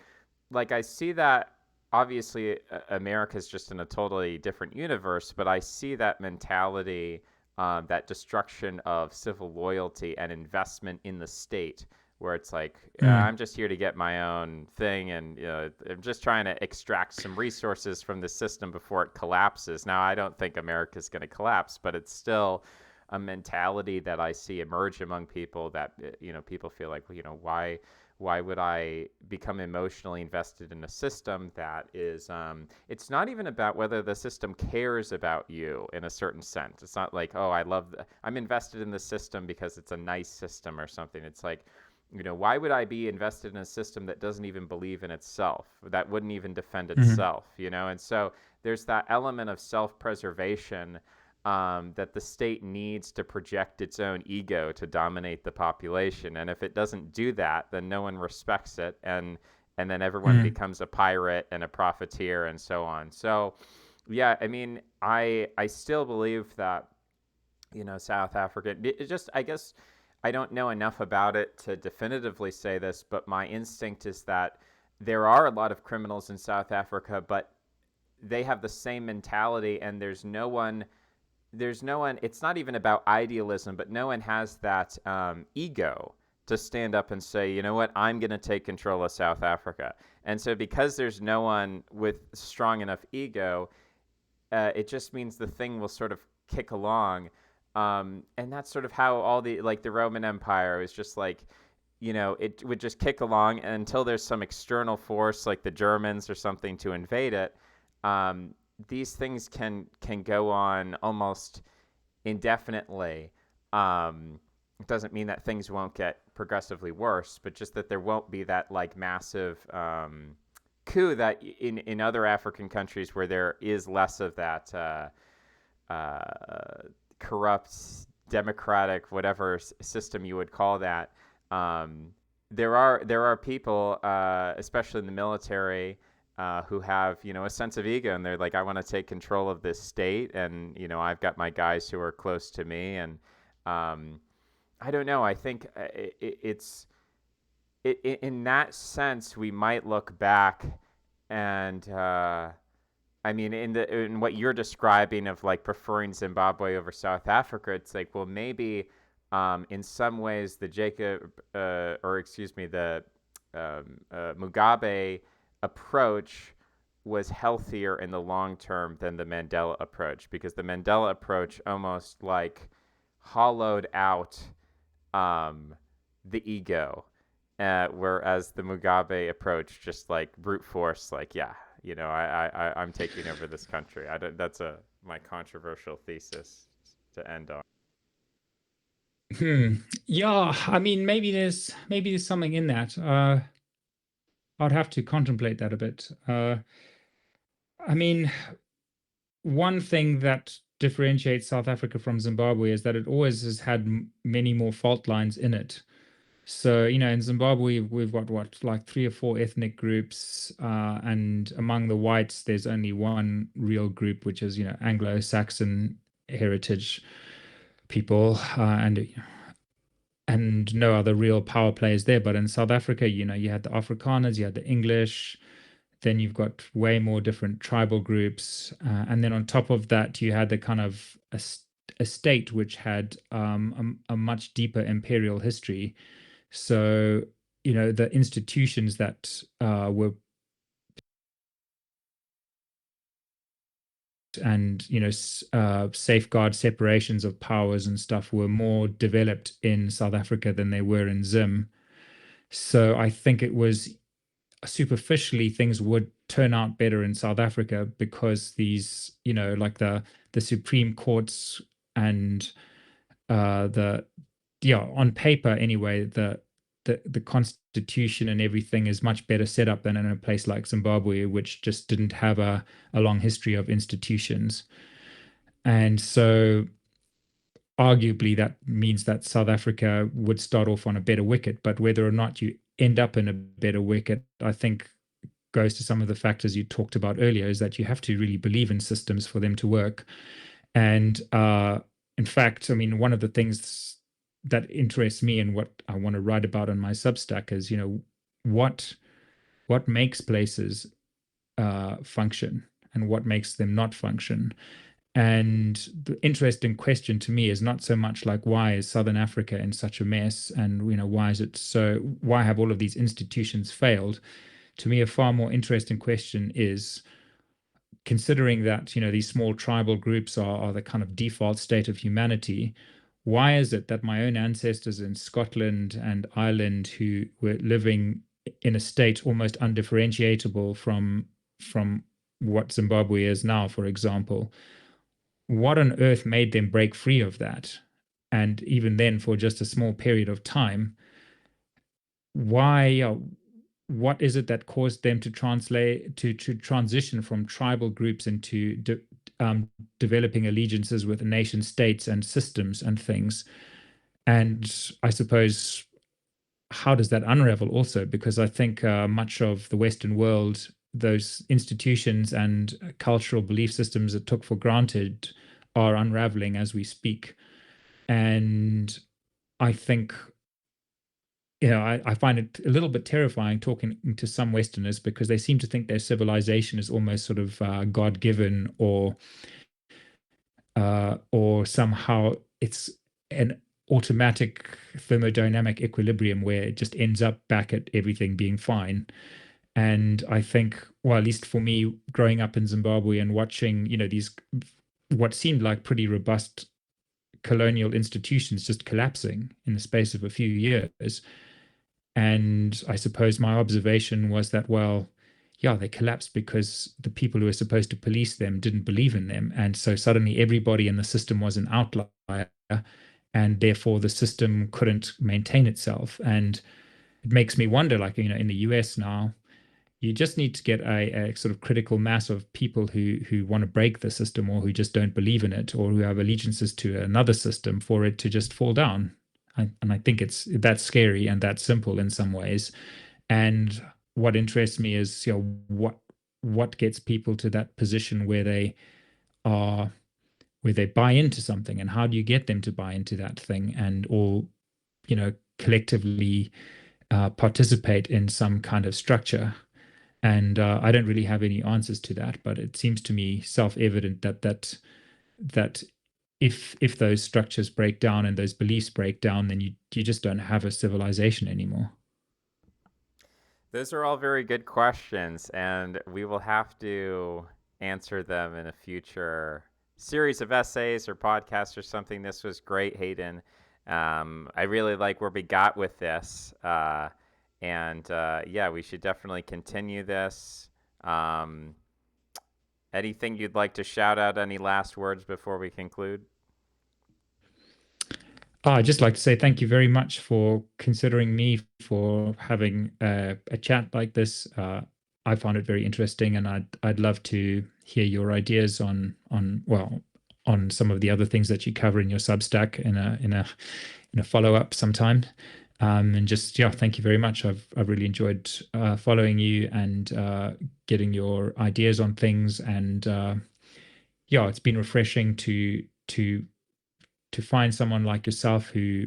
see that. Obviously, America's just in a totally different universe, but I see that mentality, that destruction of civil loyalty and investment in the state, where it's like, Mm. I'm just here to get my own thing, and I'm just trying to extract some resources from the system before it collapses. Now, I don't think America's going to collapse, but it's still a mentality that I see emerge among people, that people feel like, well, why would I become emotionally invested in a system that is, it's not even about whether the system cares about you in a certain sense. It's not like, oh, I'm invested in the system because it's a nice system or something. It's like, why would I be invested in a system that doesn't even believe in itself, that wouldn't even defend Mm. itself, And so there's that element of self-preservation, that the state needs to project its own ego to dominate the population. And if it doesn't do that, then no one respects it, and then everyone Mm. becomes a pirate and a profiteer and so on. So, yeah, I mean, I still believe that South Africa. It just, I guess, I don't know enough about it to definitively say this, but my instinct is that there are a lot of criminals in South Africa, but they have the same mentality, and there's no one. It's not even about idealism, but no one has that ego to stand up and say, you know what, I'm going to take control of South Africa. And so, because there's no one with strong enough ego, it just means the thing will sort of kick along. And that's sort of how all the Roman Empire was just like, it would just kick along until there's some external force like the Germans or something to invade it. Um, these things can go on almost indefinitely. It doesn't mean that things won't get progressively worse, but just that there won't be that like massive coup that in other African countries where there is less of that corrupt democratic whatever system you would call that. Um, there are people, especially in the military, who have a sense of ego, and they're like, I want to take control of this state, and I've got my guys who are close to me, and I don't know. I think in that sense we might look back, and I mean, in what you're describing of like preferring Zimbabwe over South Africa, it's like, well, maybe in some ways the Mugabe approach was healthier in the long term than the Mandela approach, because the Mandela approach almost like hollowed out the ego, whereas the Mugabe approach just like brute force, like, yeah, I'm taking over this country. I don't, that's my controversial thesis to end on. Hmm. Yeah, I mean, maybe there's something in that. I'd have to contemplate that a bit. I mean, one thing that differentiates South Africa from Zimbabwe is that it always has had many more fault lines in it. So, in Zimbabwe, we've got what, like three or four ethnic groups, and among the whites, there's only one real group, which is, Anglo-Saxon heritage people, and no other real power players there. But in South Africa, you had the Afrikaners, you had the English, then you've got way more different tribal groups, and then on top of that, you had the kind of a state which had a much deeper imperial history. So, the institutions that were and safeguard separations of powers and stuff were more developed in South Africa than they were in Zim. So I think it was superficially things would turn out better in South Africa because these, like the Supreme Courts and the yeah, on paper anyway, the constitution and everything is much better set up than in a place like Zimbabwe, which just didn't have a long history of institutions. And so arguably that means that South Africa would start off on a better wicket, but whether or not you end up in a better wicket, I think goes to some of the factors you talked about earlier, is that you have to really believe in systems for them to work. And in fact, I mean, one of the things that interests me and what I want to write about on my Substack is, what what makes places function and what makes them not function. And the interesting question to me is not so much like why is Southern Africa in such a mess, and why have all of these institutions failed? To me, a far more interesting question is, considering that these small tribal groups are the kind of default state of humanity, why is it that my own ancestors in Scotland and Ireland, who were living in a state almost undifferentiable from what Zimbabwe is now, for example, what on earth made them break free of that? And even then, for just a small period of time, why what is it that caused them to transition from tribal groups into developing allegiances with nation states and systems and things? And I suppose, how does that unravel also? Because I think much of the Western world, those institutions and cultural belief systems that took for granted are unraveling as we speak. And I think I find it a little bit terrifying talking to some Westerners, because they seem to think their civilization is almost sort of God-given, or somehow it's an automatic thermodynamic equilibrium where it just ends up back at everything being fine. And I think, well, at least for me, growing up in Zimbabwe and watching, these what seemed like pretty robust colonial institutions just collapsing in the space of a few years. And I suppose my observation was that, well, yeah, they collapsed because the people who were supposed to police them didn't believe in them. And so suddenly everybody in the system was an outlier, and therefore the system couldn't maintain itself. And it makes me wonder, like, in the US now, you just need to get a sort of critical mass of people who want to break the system, or who just don't believe in it, or who have allegiances to another system, for it to just fall down. And I think it's that's scary and that's simple in some ways. And what interests me is, what gets people to that position are where they buy into something, and how do you get them to buy into that thing, and all collectively participate in some kind of structure. And I don't really have any answers to that, but it seems to me self-evident that if those structures break down and those beliefs break down, then you just don't have a civilization anymore. Those are all very good questions, and we will have to answer them in a future series of essays or podcasts or something. This was great, Hayden. I really like where we got with this. And yeah, we should definitely continue this. Um, Anything you'd like to shout out? Any last words before we conclude? I'd just like to say thank you very much for considering me for having a chat like this. I found it very interesting, and I'd love to hear your ideas on some of the other things that you cover in your Substack in a follow up sometime. And just, yeah, thank you very much. I've really enjoyed following you and getting your ideas on things. And yeah, it's been refreshing to to find someone like yourself who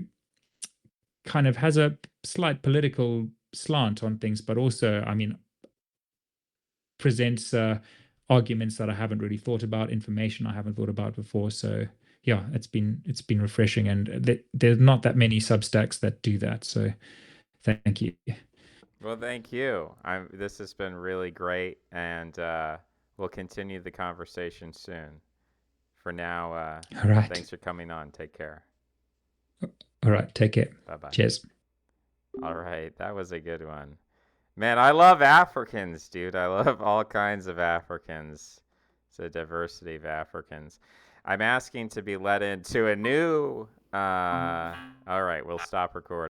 kind of has a slight political slant on things, but also, I mean, presents arguments that I haven't really thought about, information I haven't thought about before. So yeah, it's been refreshing, and there's not that many Substacks that do that. So thank you. Well, thank you. This has been really great, and we'll continue the conversation soon. For now, All right, thanks for coming on. Take care. all right. Take care. Bye bye. Cheers. All right, that was a good one. Man, I love Africans, dude. I love all kinds of Africans. It's a diversity of Africans. I'm asking to be let into a new. All right, we'll stop recording.